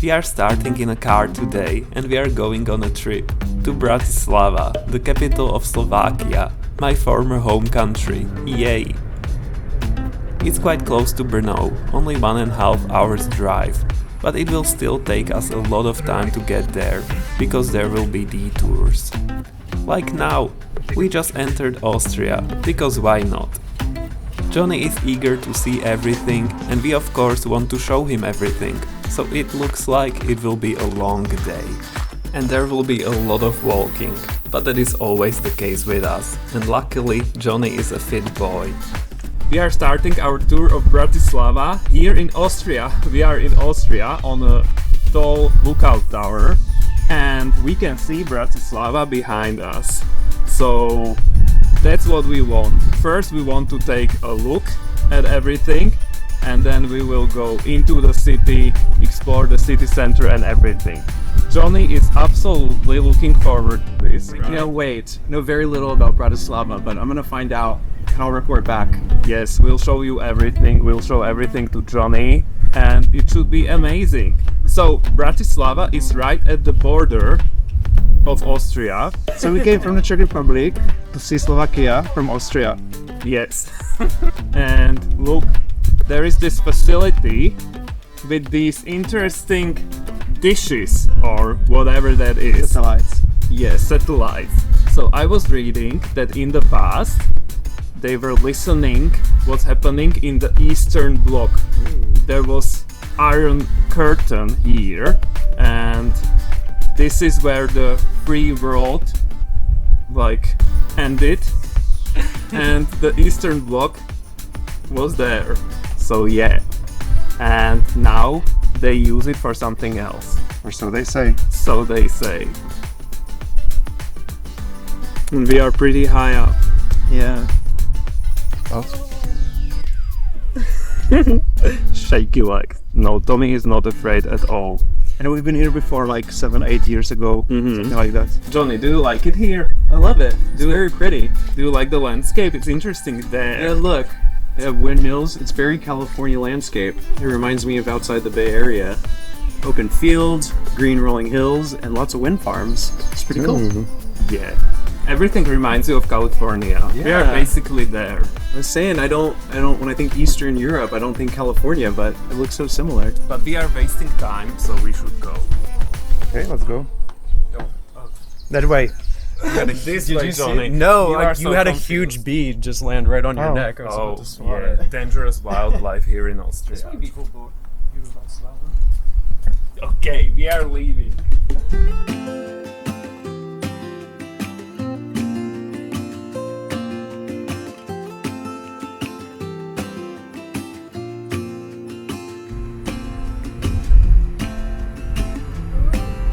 We are starting in a car today and we are going on a trip to Bratislava, the capital of Slovakia, my former home country. Yay! It's quite close to Brno, only 1.5 hours drive, but it will still take us a lot of time to get there, because there will be detours. Like now, we just entered Austria, because why not? Johnny is eager to see everything and we of course want to show him everything, so it looks like it will be a long day. And there will be a lot of walking, but that is always the case with us, and luckily Johnny is a fit boy. We are starting our tour of Bratislava here in Austria. We are in Austria on a tall lookout tower and we can see Bratislava behind us. So that's what we want. First we want to take a look at everything and then we will go into the city, explore the city center and everything. Johnny is absolutely looking forward to this. Right? Know very little about Bratislava, but I'm gonna find out and I'll report back. Yes, we'll show you everything. We'll show everything to Johnny and it should be amazing. So Bratislava is right at the border of Austria. So we came from the Czech Republic to see Slovakia from Austria. Yes. And look, there is this facility with these interesting dishes or whatever that is. Satellites. Yes, satellites. So I was reading that in the past they were listening what's happening in the Eastern Bloc. There was Iron Curtain here and this is where the free world ended and the Eastern Bloc was there. So yeah, and now they use it for something else. Or so they say. So they say. And we are pretty high up. Yeah. Shaky legs. No, Tommy is not afraid at all. And we've been here before, like 7-8 years ago, something like that. Johnny, do you like it here? I love it. It's very pretty. Do you like the landscape? It's interesting there. Yeah, look. They have windmills. It's very California landscape. It reminds me of outside the Bay Area. Open fields, green rolling hills, and lots of wind farms. It's pretty cool. Yeah. Everything reminds you of California. We are Yeah. basically there. I was saying, I don't. When I think Eastern Europe, I don't think California, but it looks so similar. But we are wasting time, so we should go. Okay, let's go. That way. This way, Johnny. No, You are you so had a confused. huge bead just land right on your Oh. neck. I was about to swat yeah, it. dangerous wildlife here in Austria. Okay, we are leaving.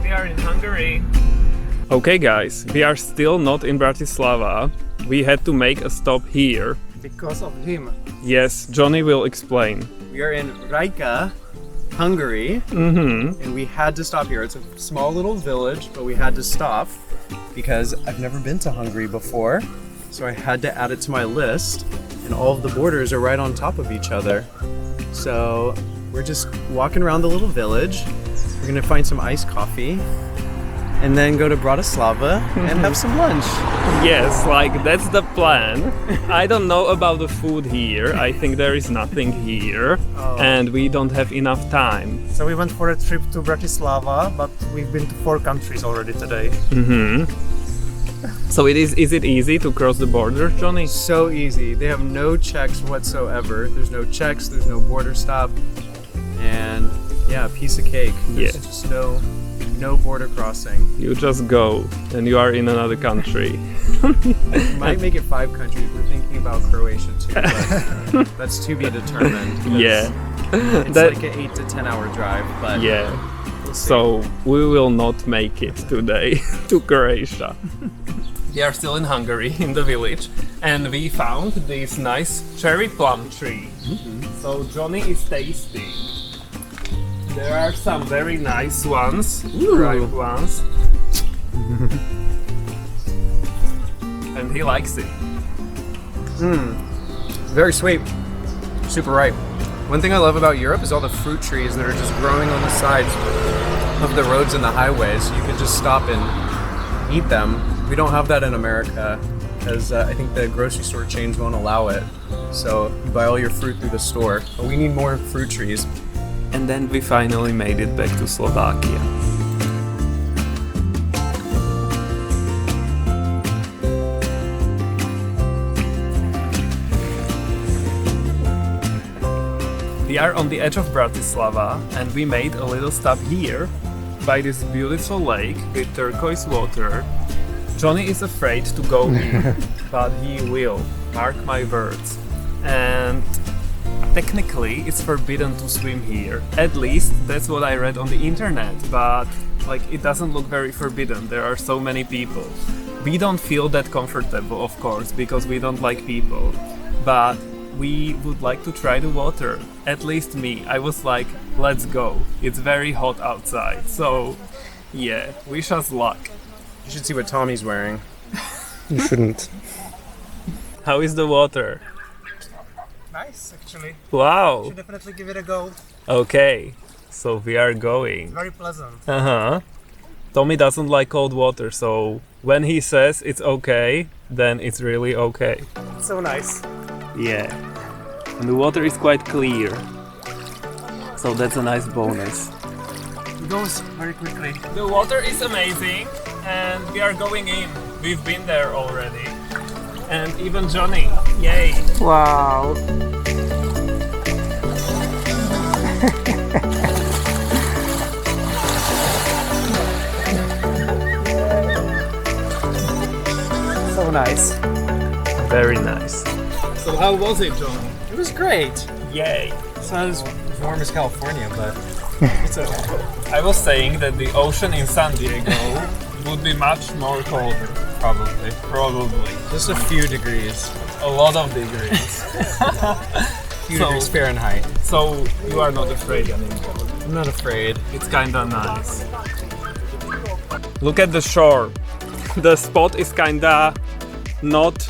We are in Hungary. Okay guys, we are still not in Bratislava. We had to make a stop here. Because of him. Yes, Johnny will explain. We are in Rijeka, Hungary, and we had to stop here. It's a small little village, but we had to stop because I've never been to Hungary before, so I had to add it to my list, and all of the borders are right on top of each other. So we're just walking around the little village. We're gonna find some iced coffee and then go to Bratislava and have some lunch. Yes, that's the plan. I don't know about the food here. I think there is nothing here and we don't have enough time. So we went for a trip to Bratislava, but we've been to 4 countries already today. So is it easy to cross the border, Johnny? So easy. They have no checks whatsoever. There's no checks, there's no border stop, and yeah, a piece of cake. There's just no border crossing. You just go and you are in another country. Might make it 5 countries. We're thinking about Croatia too, but that's to be determined. Yeah. It's like an 8 to 10 hour drive, but Yeah. we'll see. So we will not make it today to Croatia. We are still in Hungary, in the village, and we found this nice cherry plum tree. So Johnny is tasting. There are some very nice ones, ripe ones. And he likes it. Very sweet. Super ripe. One thing I love about Europe is all the fruit trees that are just growing on the sides. of the roads and the highways. You could just stop and eat them. We don't have that in America because I think the grocery store chains won't allow it. So you buy all your fruit through the store. But we need more fruit trees. And then we finally made it back to Slovakia. We are on the edge of Bratislava and we made a little stop here by this beautiful lake with turquoise water. Johnny is afraid to go in, but he will, mark my words. And technically it's forbidden to swim here. At least that's what I read on the internet, but like it doesn't look very forbidden. There are so many people. We don't feel that comfortable, of course, because we don't like people. But we would like to try the water. At least me. I was like, let's go. It's very hot outside. So yeah, wish us luck. You should see what Tommy's wearing. You shouldn't. How is the water? Nice, actually. Wow. Should definitely give it a go. Okay, so we are going. Very pleasant. Uh-huh. Tommy doesn't like cold water, so when he says it's okay, then it's really okay. So nice. Yeah. And the water is quite clear. So that's a nice bonus. It goes very quickly. The water is amazing and we are going in. We've been there already. And even Johnny. Yay. Wow. So nice. Very nice. So how was it, John? It was great. Yay. It's not as warm as California, but it's okay. I was saying that the ocean in San Diego would be much more colder. Probably. Just a few degrees. A lot of degrees. Few degrees Fahrenheit. So you are not afraid anymore. I'm not afraid. It's kinda nice. Look at the shore. The spot is kinda not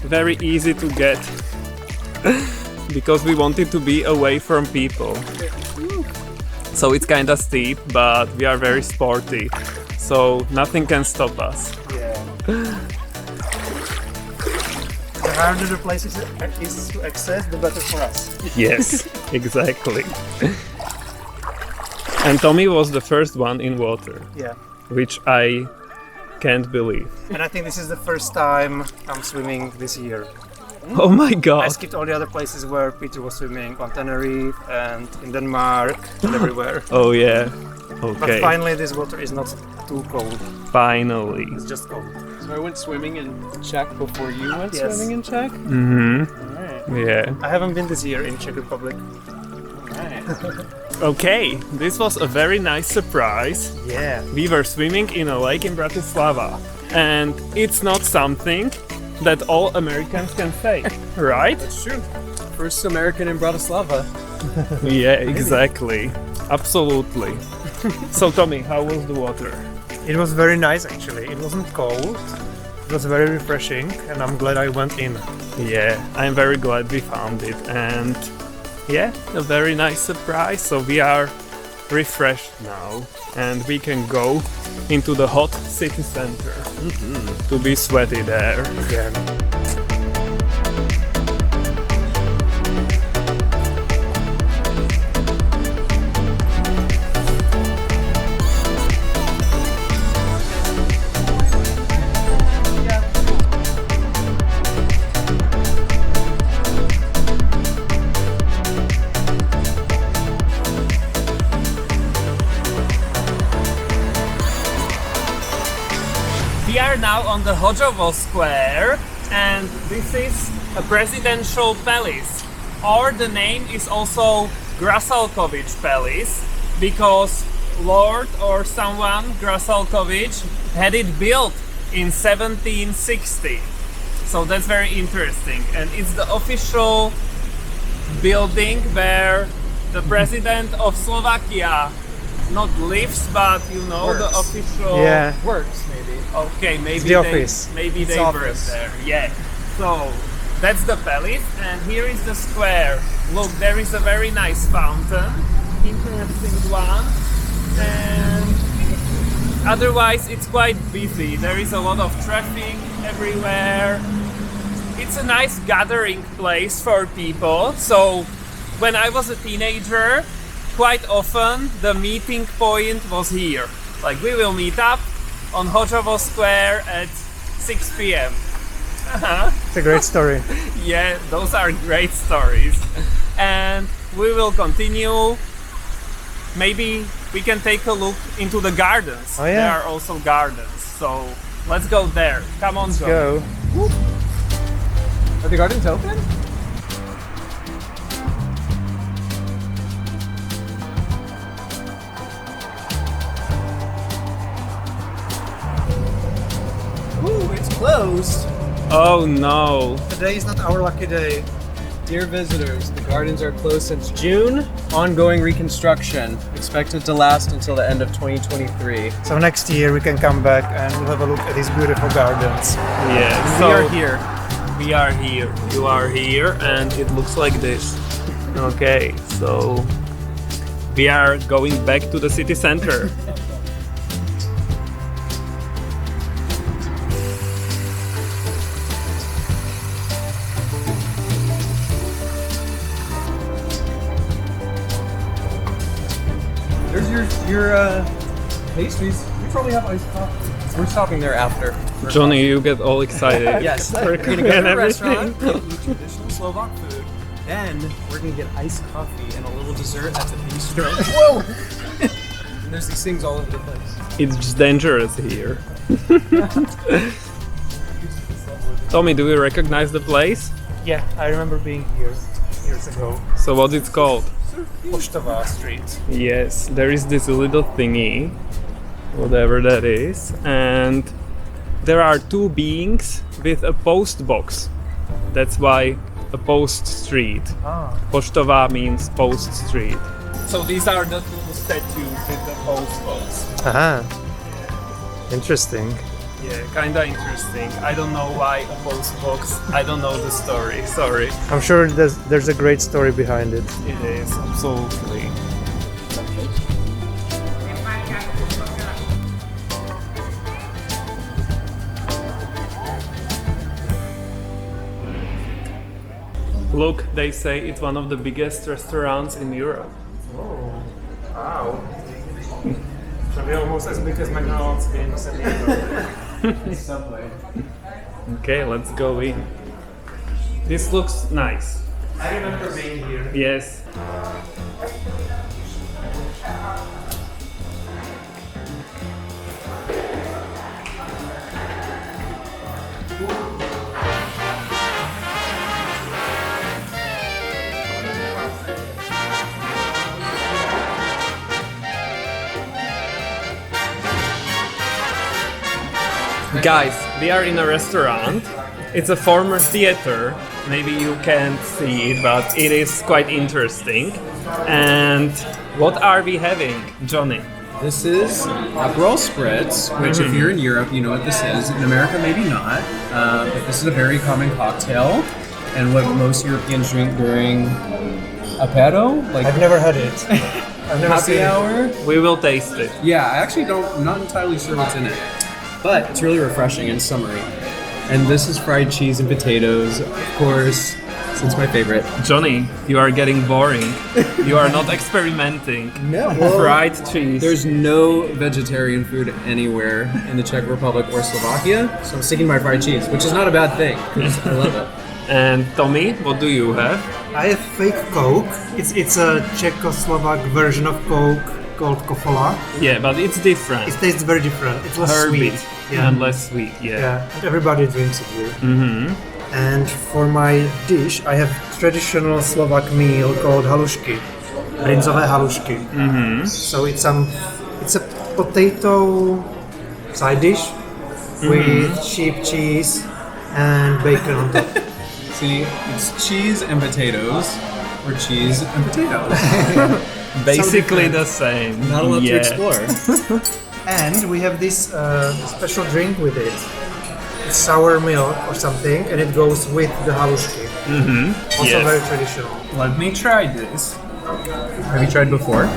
very easy to get because we wanted to be away from people. So it's kinda steep, but we are very sporty. So nothing can stop us. The harder the place is to access, the better for us. Yes, exactly. And Tommy was the first one in water, Yeah. which I can't believe. And I think this is the first time I'm swimming this year. Oh my I god. skipped all the other places where Peter was swimming, on Tenerife and in Denmark and everywhere. Oh yeah. But Okay. finally this water is not too cold. Finally. It's just cold. So I went swimming in Czech before you went Yes. swimming in Czech? Mm-hmm. Alright. Yeah. I haven't been this year in Czech Republic. Okay, this was a very nice surprise. Yeah. We were swimming in a lake in Bratislava. And it's not something that all Americans can say, right? That's true. First American in Bratislava. Yeah, exactly. Absolutely. So Tommy, how was the water? It was very nice actually. It wasn't cold. It was very refreshing and I'm glad I went in. Yeah, I'm very glad we found it, and yeah, a very nice surprise. So we are refreshed now and we can go into the hot city center to be sweaty there. Again. We are now on the Hojovo Square, and this is a presidential palace, or the name is also Grasalkovich Palace, because Lord or someone, Grasalkovich, had it built in 1760. So that's very interesting, and it's the official building where the president of Slovakia not lives, but you know, Works. the official Works, maybe. Okay, maybe the office. Maybe It's they work office. there. Yeah. So that's the palace, and here is the square. Look, there is a very nice fountain, interesting one, and otherwise it's quite busy. There is a lot of traffic everywhere. It's a nice gathering place for people. So when I was a teenager, quite often the meeting point was here. Like we will meet up on Hojovo Square at 6 p.m. It's a great story. Yeah, those are great stories. And we will continue. Maybe we can take a look into the gardens. Oh, yeah. There are also gardens. So let's go there. Come on, John. Go. Are the gardens open? Ooh, it's closed. Oh no. Today is not our lucky day. Dear visitors, the gardens are closed since June. Ongoing reconstruction, expected to last until the end of 2023. So next year we can come back and we'll have a look at these beautiful gardens. Yeah, We are here. We are here. You are here, and it looks like this. Okay, so we are going back to the city center. There's your pastries. We probably have iced coffee. We're stopping there after. Johnny, you get all excited. Yes, we're gonna go to a restaurant, eat traditional Slovak food. Then we're gonna get iced coffee and a little dessert at the bistro. Whoa! And there's these things all over the place. It's just dangerous here. Tommy, do you recognize the place? Yeah, I remember being here years ago. So what it's called? Poštova Street. Yes, there is this little thingy, whatever that is, and there are two beings with a post box. That's why a post street. Ah. Poštova means post street. So these are the two statues with the post box. Aha. Interesting. Yeah, kinda interesting. I don't know why a post box. I don't know the story. Sorry. I'm sure there's a great story behind it. It is, absolutely. Look, they say it's one of the biggest restaurants in Europe. Oh, wow. Probably almost as big as McDonald's in San Diego. Subway. Okay, let's go in. This looks nice. I remember being here. Yes. Guys, we are in a restaurant. It's a former theater. Maybe you can't see it, but it is quite interesting. And what are we having, Johnny? This is Aperol Spritz, which if you're in Europe, you know what this is. In America, maybe not. But this is a very common cocktail, and what most Europeans drink during apero, like I've never had it. I've never happy seen it. hour. We will taste it. Yeah, I actually I'm not entirely sure what's in it, but it's really refreshing and summery. And this is fried cheese and potatoes, of course, since my favorite. Johnny, you are getting boring. You are not experimenting. No. Fried cheese. There's no vegetarian food anywhere in the Czech Republic or Slovakia, so I'm sticking to my fried cheese, which is not a bad thing, because I love it. And Tommy, what do you have? I have fake Coke. It's a Czechoslovak version of Coke called Kofola. Yeah, but it's different. It tastes very different. It's less Herby sweet. Yeah. and less sweet. Yeah. Yeah, and everybody drinks it here. Mm-hmm. And for my dish, I have traditional Slovak meal called halušky, brinzové halušky. Mm-hmm. So it's a potato side dish with sheep cheese and bacon on top. See, it's cheese and potatoes, or cheese and potatoes. Basically the same. Not a lot to explore. And we have this special drink with it. It's sour milk or something, and it goes with the halušky. Mm-hmm. Also Yes. very traditional. Let me try this. Have you tried before?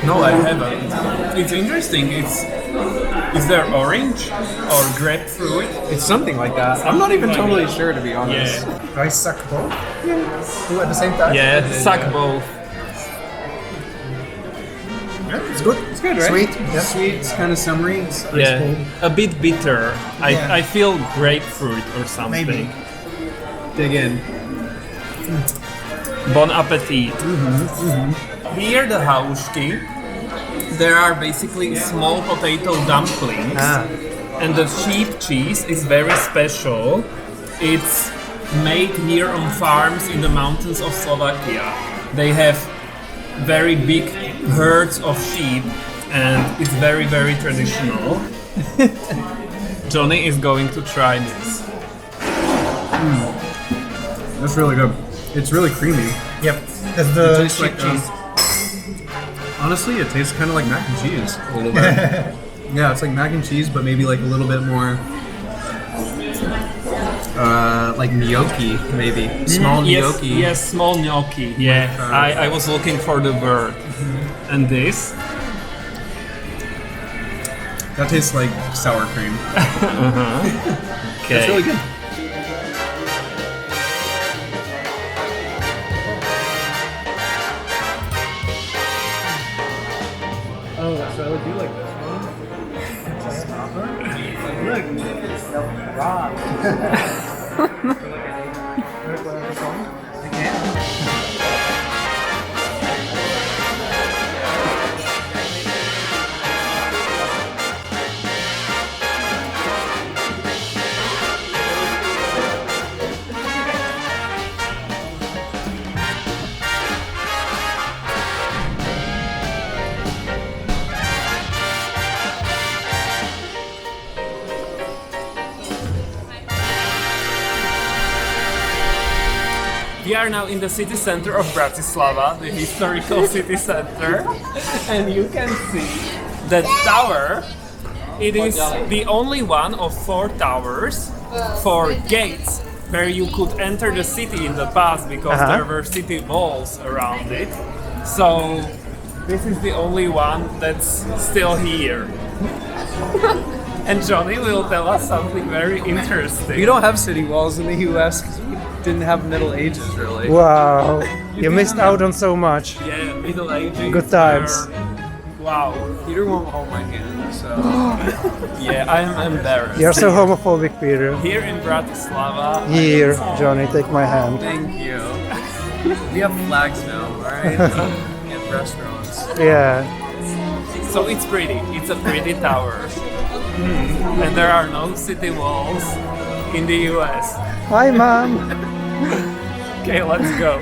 No, I haven't. It's interesting. Is there orange or grapefruit? It's something like that. I'm not even Like totally that. sure, to be honest. Yeah. Rice suck both? Two at the same time? Yeah, suck both. It's good. It's good, right? Sweet. Yeah. Sweet, it's kind of summery. It's Yeah, a bit bitter. Yeah. I feel grapefruit or something. Maybe. dig in. Bon appetit. Here the hauszki, there are basically small potato dumplings, and the sheep cheese is very special. It's made here on farms in the mountains of Slovakia. They have very big herds of sheep, and it's very, very traditional. Johnny is going to try this. That's really good. It's really creamy. Yep. That's the tastes sheep like, cheese. Honestly, it tastes kind of like mac and cheese a little bit. Yeah, it's like mac and cheese, but maybe like a little bit more like gnocchi, maybe. Small gnocchi. Yes, small gnocchi. Yeah, I was looking for the word. And this? That tastes like sour cream. Okay. It's really good. Oh, so I would do like this We are now in the city center of Bratislava, the historical city center, and you can see that tower. It is the only one of 4 towers, 4 gates, where you could enter the city in the past because there were city walls around it. So this is the only one that's still here. And Johnny will tell us something very interesting. We don't have city walls in the US because we didn't have Middle Ages, really. Wow. You missed out on so much. Yeah, Middle Ages. Good times. Wow. Peter won't hold my hand, so. Yeah, I'm embarrassed. You're so homophobic, Peter. Here in Bratislava. Here, Johnny, take my hand. Thank you. We have flags now, alright? And restaurants. Yeah. So it's pretty. It's a pretty tower. And there are no city walls in the US. Hi, Mom. Okay, let's go.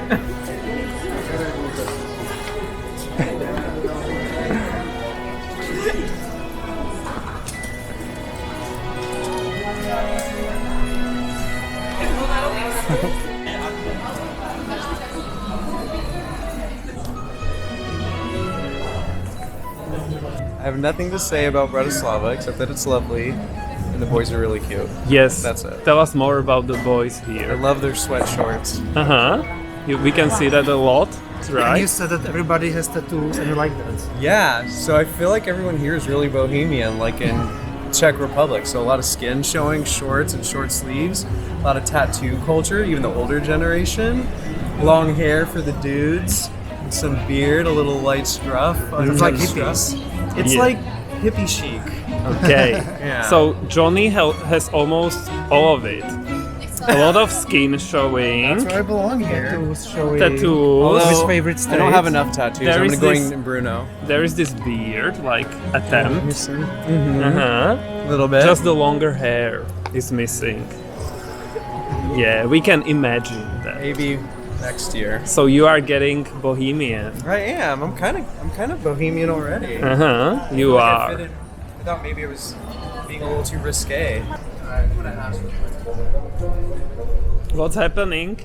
I have nothing to say about Bratislava except that it's lovely and the boys are really cute. Yes. That's it. Tell us more about the boys I here. love their sweat shorts. We can see that a lot, And you right? said that everybody has tattoos and you like that. Yeah, so I feel like everyone here is really bohemian, like in Czech Republic. So a lot of skin showing, shorts and short sleeves, a lot of tattoo culture, even the older generation. Long hair for the dudes, and some beard, a little light scruff. It's like scruff. hippies. It's Yeah. like hippie chic. Okay. Yeah. So Johnny has almost all of it. A lot of skin showing. That's where I belong here. Tattoos showing Tattoos. his favorite state. I don't have enough tattoos. There I'm is gonna go this- in Bruno. There is this beard, like attempt. Missing. Uh-huh. A little bit. Just the longer hair is missing. Yeah, we can imagine that. maybe next year. So you are getting bohemian. I am. I'm kind of bohemian already. Uh-huh. You Like I are. fit in- I thought maybe it was being a little too risque. What's happening?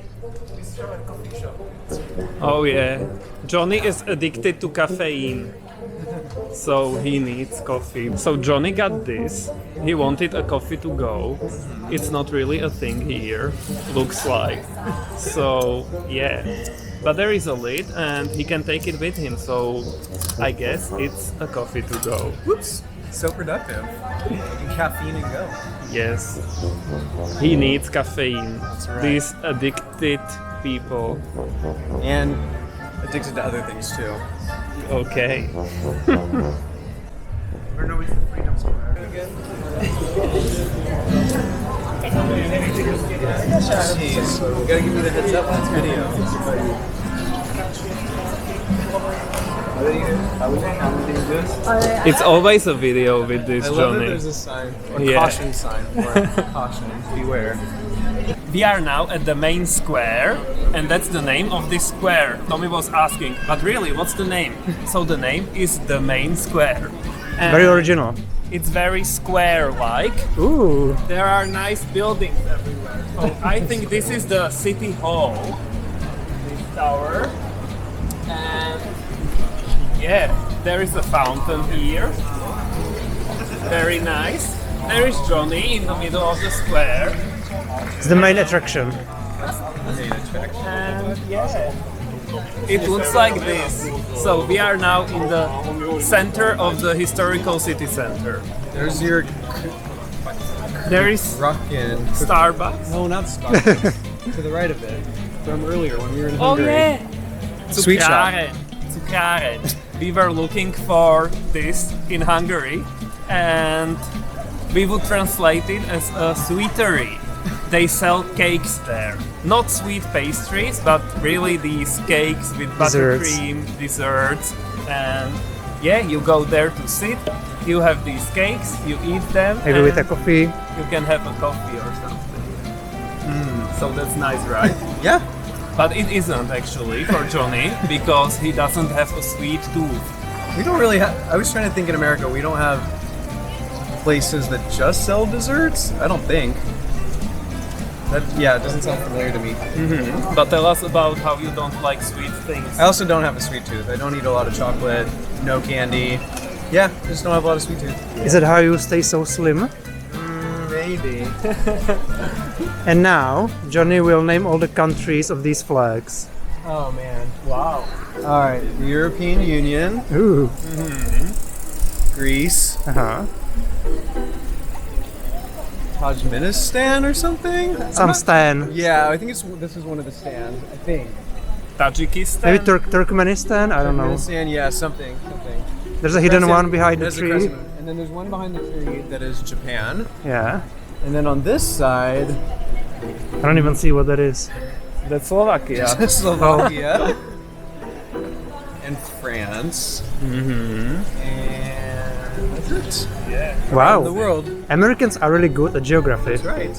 Oh yeah. Johnny is addicted to caffeine. So he needs coffee. So Johnny got this. He wanted a coffee to go. It's not really a thing here, looks like. So yeah. but there is a lid and he can take it with him, so I guess it's a coffee to go. Whoops. So productive. Caffeine and go. Yes, he needs caffeine. right. These addicted people. And addicted to other things too. Okay. Jeez, you gotta give me the heads up on this video. It's always a video with this I love that Johnny. there's a sign, a Yeah. caution sign, or caution, beware. We are now at the main square, and that's the name of this square. Tommy was asking, but really, what's the name? So the name is the main square. And Very original. it's very square-like. Ooh. There are nice buildings everywhere. So I think this is the city hall, this tower. And yeah, there is a fountain here. Very nice. There is Johnny in the middle of the square. It's the main attraction. And yeah, it looks like this. So we are now in the center of the historical city center. There's your There is Rockin'. Starbucks. No, not Starbucks. To the right of it. From earlier when we were in Oh Hungary. yeah, Sweet shop. Cukrare. We were looking for this in Hungary, and we would translate it as a sweetery. They sell cakes there. Not sweet pastries, but really these cakes with Desserts. buttercream, desserts, and yeah, you go there to sit, you have these cakes, you eat them, Maybe and with a coffee. you can have a coffee or something. So that's nice, right? Yeah. But it isn't actually for Johnny, because he doesn't have a sweet tooth. We don't really have. I was trying to think in America, we don't have places that just sell desserts. I don't think. That it doesn't sound familiar to me. But tell us about how you don't like sweet things. I also don't have a sweet tooth. I don't eat a lot of chocolate, no candy. Yeah, just don't have a lot of sweet tooth. Is that how you stay so slim? Maybe. And now, Johnny will name all the countries of these flags. Oh man. Wow. All right. The European Union, Ooh. Greece, Uh-huh. Tajikistan or something. Some stan. Yeah, I think this is one of the stands. I think. Tajikistan. Maybe Turkmenistan? I don't know. Tajikistan, yeah, something. There's a hidden Crescent- one behind the there's a tree. crescent. And then there's one behind the tree that is Japan. Yeah. And then on this side, I don't even see what that is. That's Slovakia. Slovakia and France. And that's it. Yeah. Wow. The world. Americans are really good at geography. That's right.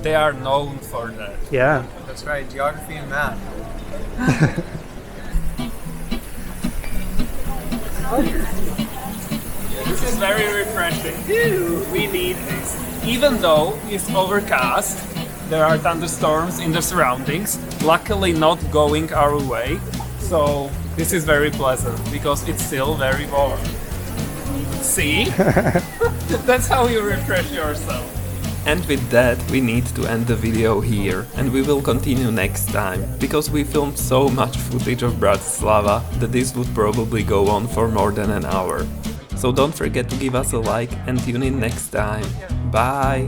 They are known for that. Yeah. That's right. Geography and math. This is very refreshing. We need this. Even though it's overcast, there are thunderstorms in the surroundings, luckily not going our way. So this is very pleasant because it's still very warm. See? That's how you refresh yourself. And with that, we need to end the video here, and we will continue next time, because we filmed so much footage of Bratislava that this would probably go on for more than an hour. So don't forget to give us a like and tune in next time. Bye!